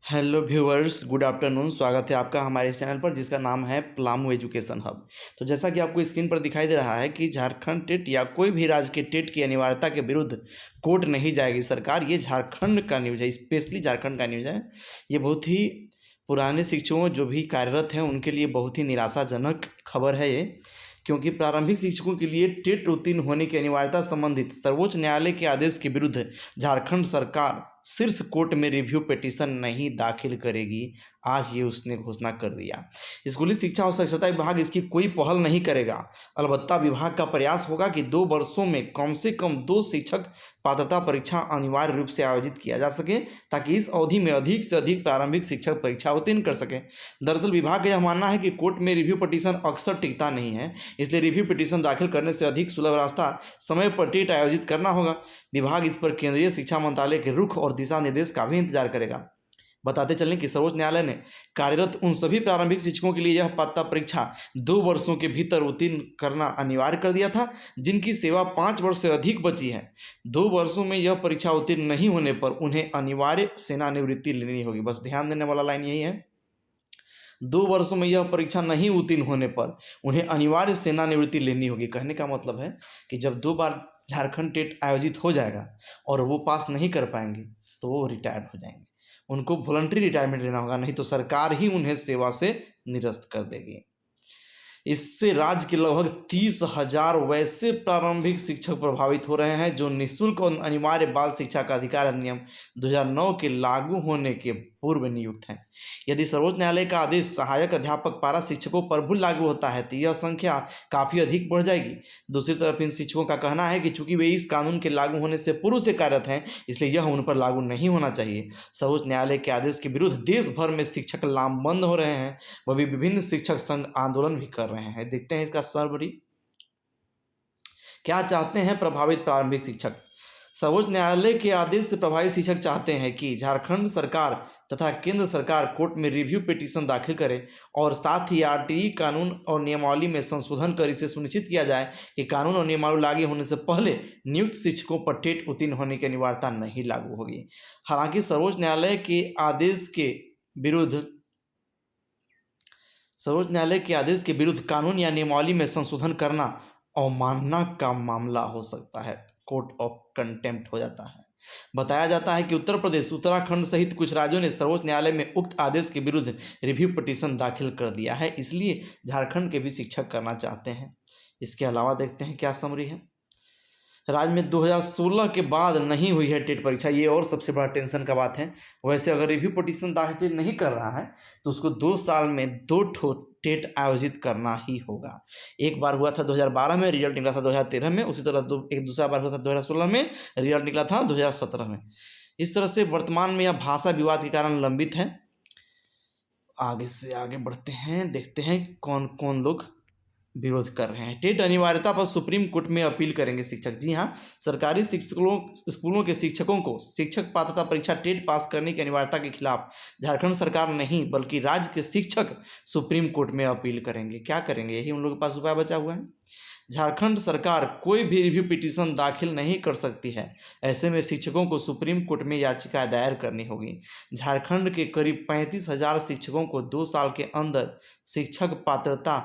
Hello viewers, good afternoon. स्वागत है आपका हमारे इस चैनल पर जिसका नाम है प्लामो एजुकेशन हब। तो जैसा कि आपको स्क्रीन पर दिखाई दे रहा है कि झारखंड टेट या कोई भी राज्य के टेट की अनिवार्यता के विरुद्ध कोर्ट नहीं जाएगी सरकार। ये झारखंड का न्यूज़ है, स्पेशली झारखंड का न्यूज़ है। ये बहुत ही पुराने शिक्षकों जो भी कार्यरत हैं उनके लिए बहुत ही निराशाजनक खबर है ये, क्योंकि प्रारंभिक शिक्षकों के लिए टेट उत्तीर्ण होने की अनिवार्यता संबंधित सर्वोच्च न्यायालय के आदेश के विरुद्ध झारखंड सरकार शीर्ष कोर्ट में रिव्यू पिटीशन नहीं दाखिल करेगी। आज ये उसने घोषणा कर दिया। स्कूली शिक्षा और साक्षरता विभाग इसकी कोई पहल नहीं करेगा। अलबत्ता विभाग का प्रयास होगा कि 2 वर्षों में कम से कम 2 शिक्षक पात्रता परीक्षा अनिवार्य रूप से आयोजित किया जा सके, ताकि इस अवधि में अधिक से अधिक प्रारंभिक शिक्षक परीक्षा उत्तीर्ण कर सकें। दरअसल विभाग का यह मानना है कि कोर्ट में रिव्यू पिटीशन अक्सर टिकता नहीं है, इसलिए रिव्यू पिटीशन दाखिल करने से अधिक सुलभ रास्ता समय पर टेट आयोजित करना होगा। विभाग इस पर केंद्रीय शिक्षा मंत्रालय के रुख और दिशा निर्देश का भी इंतजार करेगा। बताते चलें कि सर्वोच्च न्यायालय ने कार्यरत उन सभी प्रारंभिक शिक्षकों के लिए यह पात्रता परीक्षा 2 वर्षों के भीतर उत्तीर्ण करना अनिवार्य कर दिया था, जिनकी सेवा 5 वर्ष से अधिक बची है। 2 वर्षों में यह परीक्षा उत्तीर्ण नहीं होने पर उन्हें अनिवार्य सेवानिवृत्ति लेनी होगी। बस ध्यान देने वाला लाइन यही है, 2 वर्षों में यह परीक्षा नहीं उत्तीर्ण होने पर उन्हें अनिवार्य सेवानिवृत्ति लेनी होगी। कहने का मतलब है कि जब 2 बार झारखंड टेट आयोजित हो जाएगा और वो पास नहीं कर पाएंगे तो वो रिटायर्ड हो जाएंगे। उनको वॉलंटरी रिटायरमेंट लेना होगा, नहीं तो सरकार ही उन्हें सेवा से निरस्त कर देगी। इससे राज्य के लगभग 30,000 वैसे प्रारंभिक शिक्षक प्रभावित हो रहे हैं जो निःशुल्क और अनिवार्य बाल शिक्षा का अधिकार अधिनियम 2009 के लागू होने के पूर्व नियुक्त हैं। यदि सर्वोच्च न्यायालय का आदेश सहायक अध्यापक पारा शिक्षकों पर भी लागू होता है तो यह संख्या काफ़ी अधिक बढ़ जाएगी। दूसरी तरफ इन शिक्षकों का कहना है कि चूंकि वे इस कानून के लागू होने से पूर्व से कार्यरत हैं, इसलिए यह उन पर लागू नहीं होना चाहिए। सर्वोच्च न्यायालय के आदेश के विरुद्ध देश भर में शिक्षक लामबंद हो रहे हैं, वह भी विभिन्न शिक्षक संघ आंदोलन भी कर रहे हैं। देखते हैं इसका सर्वरी क्या चाहते हैं प्रभावित प्रारंभिक शिक्षक। सर्वोच्च न्यायालय के आदेश से प्रभावित शिक्षक चाहते हैं कि झारखंड सरकार तथा केंद्र सरकार कोर्ट में रिव्यू पिटीशन दाखिल करे और साथ ही आरटीई कानून और नियमावली में संशोधन कर इसे सुनिश्चित किया जाए कि कानून और नियमावली लागू होने से पहले नियुक्त शिक्षकों पर टेट उत्तीर्ण होने की अनिवार्यता नहीं लागू होगी। हालांकि सर्वोच्च न्यायालय के आदेश के विरुद्ध कानून या नियमावली में संशोधन करना अवमानना का मामला हो सकता है, कोर्ट ऑफ कंटेम्प्ट हो जाता है। बताया जाता है कि उत्तर प्रदेश, उत्तराखंड सहित कुछ राज्यों ने सर्वोच्च न्यायालय में उक्त आदेश के विरुद्ध रिव्यू पिटीशन दाखिल कर दिया है, इसलिए झारखंड के भी शिक्षक करना चाहते हैं। इसके अलावा देखते हैं क्या समरी है। राज्य में 2016 के बाद नहीं हुई है टेट परीक्षा, ये और सबसे बड़ा टेंशन का बात है। वैसे अगर रिव्यू पिटीशन दाखिल नहीं कर रहा है तो उसको 2 साल में 2 टेट आयोजित करना ही होगा। एक बार हुआ था 2012 में, रिजल्ट निकला था 2013 में। उसी तरह एक दूसरा बार हुआ था 2016 में, रिजल्ट निकला था 2017 में। इस तरह से वर्तमान में यह भाषा विवाद के कारण लंबित है। आगे से आगे बढ़ते हैं, देखते हैं कौन कौन लोग विरोध कर रहे हैं। टेट अनिवार्यता पर सुप्रीम कोर्ट में अपील करेंगे शिक्षक। जी हाँ, सरकारी स्कूलों के शिक्षकों को शिक्षक पात्रता परीक्षा टेट पास करने की अनिवार्यता के खिलाफ झारखंड सरकार नहीं बल्कि राज्य के शिक्षक सुप्रीम कोर्ट में अपील करेंगे। क्या करेंगे, यही उन लोगों के पास उपाय बचा हुआ है। झारखंड सरकार कोई भी रिव्यू पिटीशन दाखिल नहीं कर सकती है। ऐसे में शिक्षकों को सुप्रीम कोर्ट में याचिका दायर करनी होगी। झारखंड के करीब 35,000 शिक्षकों को 2 साल के अंदर शिक्षक पात्रता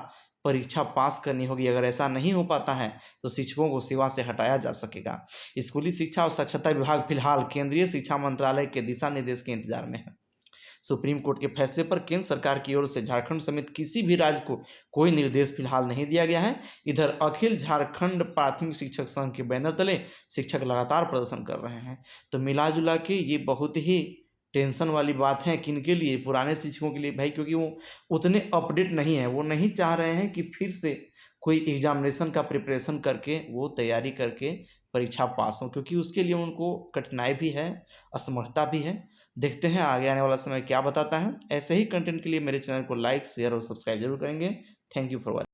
परीक्षा पास करनी होगी। अगर ऐसा नहीं हो पाता है तो शिक्षकों को सेवा से हटाया जा सकेगा। स्कूली शिक्षा और साक्षरता विभाग फिलहाल केंद्रीय शिक्षा मंत्रालय के दिशा निर्देश के इंतजार में है। सुप्रीम कोर्ट के फैसले पर केंद्र सरकार की ओर से झारखंड समेत किसी भी राज्य को कोई निर्देश फिलहाल नहीं दिया गया है। इधर अखिल झारखंड प्राथमिक शिक्षक संघ के बैनर तले शिक्षक लगातार प्रदर्शन कर रहे हैं। तो मिला जुला के ये बहुत ही टेंशन वाली बात है किनके लिए, पुराने शिक्षकों के लिए भाई, क्योंकि वो उतने अपडेट नहीं है। वो नहीं चाह रहे हैं कि फिर से कोई एग्जामिनेशन का प्रिपरेशन करके वो तैयारी करके परीक्षा पास हो, क्योंकि उसके लिए उनको कठिनाई भी है, असमर्थता भी है। देखते हैं आगे आने वाला समय क्या बताता है। ऐसे ही कंटेंट के लिए मेरे चैनल को लाइक, शेयर और सब्सक्राइब जरूर करेंगे। Thank you for watching.